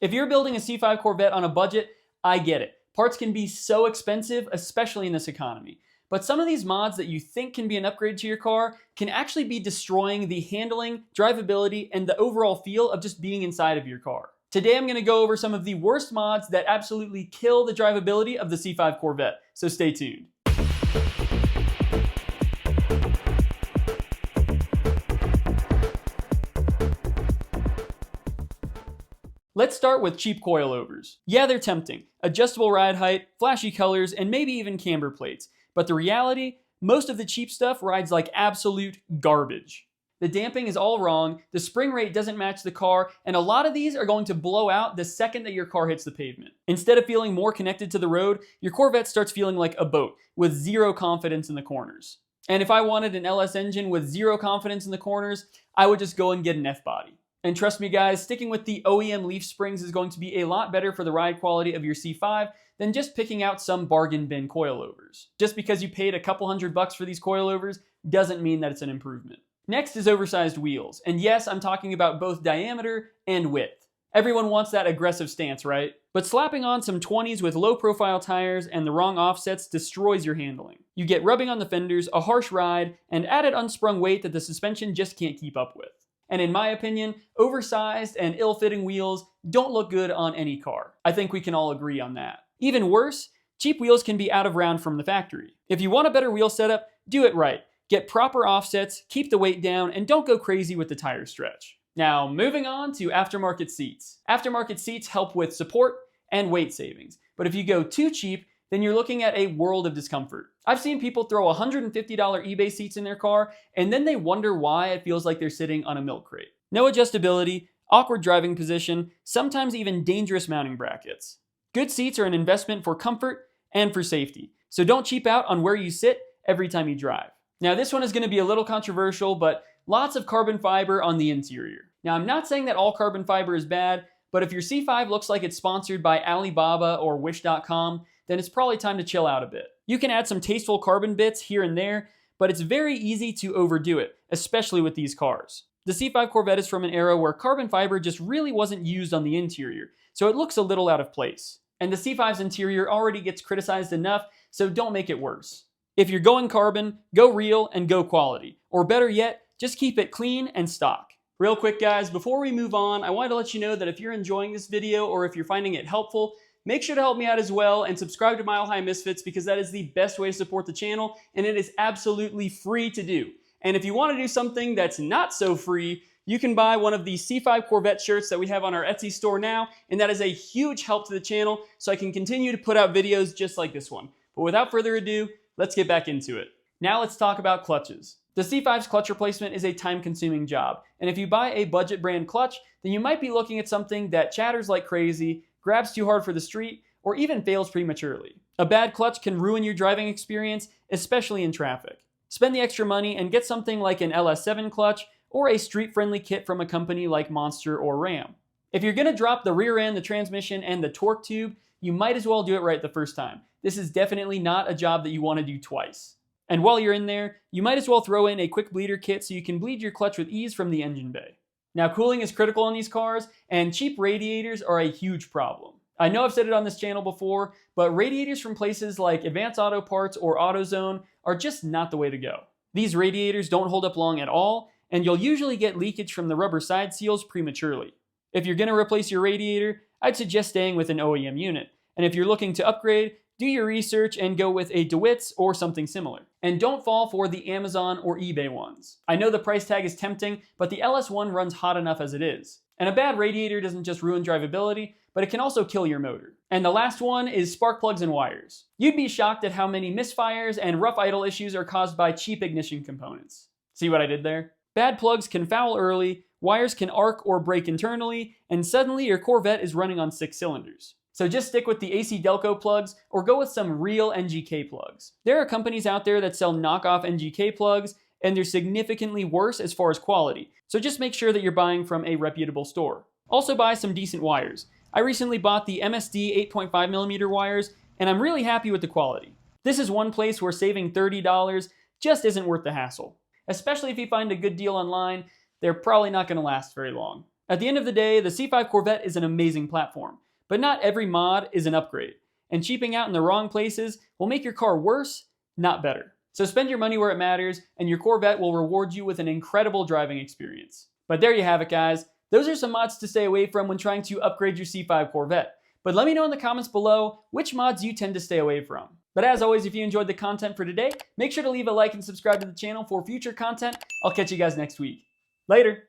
If you're building a C5 Corvette on a budget, I get it. Parts can be so expensive, especially in this economy. But some of these mods that you think can be an upgrade to your car can actually be destroying the handling, drivability, and the overall feel of just being inside of your car. Today I'm going to go over some of the worst mods that absolutely kill the drivability of the C5 Corvette, so stay tuned. Let's start with cheap coilovers. Yeah, they're tempting. Adjustable ride height, flashy colors, and maybe even camber plates. But the reality, most of the cheap stuff rides like absolute garbage. The damping is all wrong, the spring rate doesn't match the car, and a lot of these are going to blow out the second that your car hits the pavement. Instead of feeling more connected to the road, your Corvette starts feeling like a boat with zero confidence in the corners. And if I wanted an LS engine with zero confidence in the corners, I would just go and get an F-body. And trust me guys, sticking with the OEM leaf springs is going to be a lot better for the ride quality of your C5 than just picking out some bargain bin coilovers. Just because you paid a couple $100 for these coilovers doesn't mean that it's an improvement. Next is oversized wheels. And yes, I'm talking about both diameter and width. Everyone wants that aggressive stance, right? But slapping on some 20s with low profile tires and the wrong offsets destroys your handling. You get rubbing on the fenders, a harsh ride, and added unsprung weight that the suspension just can't keep up with. And in my opinion, oversized and ill-fitting wheels don't look good on any car. I think we can all agree on that. Even worse, cheap wheels can be out of round from the factory. If you want a better wheel setup, do it right. Get proper offsets, keep the weight down, and don't go crazy with the tire stretch. Now, moving on to aftermarket seats. Aftermarket seats help with support and weight savings. But if you go too cheap, then you're looking at a world of discomfort. I've seen people throw $150 eBay seats in their car, and then they wonder why it feels like they're sitting on a milk crate. No adjustability, awkward driving position, sometimes even dangerous mounting brackets. Good seats are an investment for comfort and for safety, so don't cheap out on where you sit every time you drive. Now this one is going to be a little controversial, but lots of carbon fiber on the interior. Now I'm not saying that all carbon fiber is bad, but if your C5 looks like it's sponsored by Alibaba or Wish.com, then it's probably time to chill out a bit. You can add some tasteful carbon bits here and there, but it's very easy to overdo it, especially with these cars. The C5 Corvette is from an era where carbon fiber just really wasn't used on the interior, so it looks a little out of place. And the C5's interior already gets criticized enough, so don't make it worse. If you're going carbon, go real and go quality. Or better yet, just keep it clean and stock. Real quick guys, before we move on, I wanted to let you know that if you're enjoying this video or if you're finding it helpful, make sure to help me out as well and subscribe to Mile High Misfits because that is the best way to support the channel and it is absolutely free to do. And if you want to do something that's not so free, you can buy one of the C5 Corvette shirts that we have on our Etsy store now, and that is a huge help to the channel so I can continue to put out videos just like this one. But without further ado, let's get back into it. Now let's talk about clutches. The C5's clutch replacement is a time-consuming job, and if you buy a budget brand clutch, then you might be looking at something that chatters like crazy, grabs too hard for the street, or even fails prematurely. A bad clutch can ruin your driving experience, especially in traffic. Spend the extra money and get something like an LS7 clutch or a street-friendly kit from a company like Monster or Ram. If you're going to drop the rear end, the transmission, and the torque tube, you might as well do it right the first time. This is definitely not a job that you want to do twice. And while you're in there, you might as well throw in a quick bleeder kit so you can bleed your clutch with ease from the engine bay. Now, cooling is critical on these cars, and cheap radiators are a huge problem. I know I've said it on this channel before, but radiators from places like Advanced Auto Parts or AutoZone are just not the way to go. These radiators don't hold up long at all, and you'll usually get leakage from the rubber side seals prematurely. If you're going to replace your radiator, I'd suggest staying with an OEM unit. And if you're looking to upgrade, do your research and go with a DeWitt's or something similar. And don't fall for the Amazon or eBay ones. I know the price tag is tempting, but the LS1 runs hot enough as it is. And a bad radiator doesn't just ruin drivability, but it can also kill your motor. And the last one is spark plugs and wires. You'd be shocked at how many misfires and rough idle issues are caused by cheap ignition components. See what I did there? Bad plugs can foul early, wires can arc or break internally, and suddenly your Corvette is running on 6 cylinders. So just stick with the AC Delco plugs or go with some real NGK plugs. There are companies out there that sell knockoff NGK plugs, and they're significantly worse as far as quality. So just make sure that you're buying from a reputable store. Also buy some decent wires. I recently bought the MSD 8.5mm wires, and I'm really happy with the quality. This is one place where saving $30 just isn't worth the hassle. Especially if you find a good deal online, they're probably not going to last very long. At the end of the day, the C5 Corvette is an amazing platform, but not every mod is an upgrade, and cheaping out in the wrong places will make your car worse, not better. So spend your money where it matters, and your Corvette will reward you with an incredible driving experience. But there you have it, guys. Those are some mods to stay away from when trying to upgrade your C5 Corvette. But let me know in the comments below which mods you tend to stay away from. But as always, if you enjoyed the content for today, make sure to leave a like and subscribe to the channel for future content. I'll catch you guys next week. Later!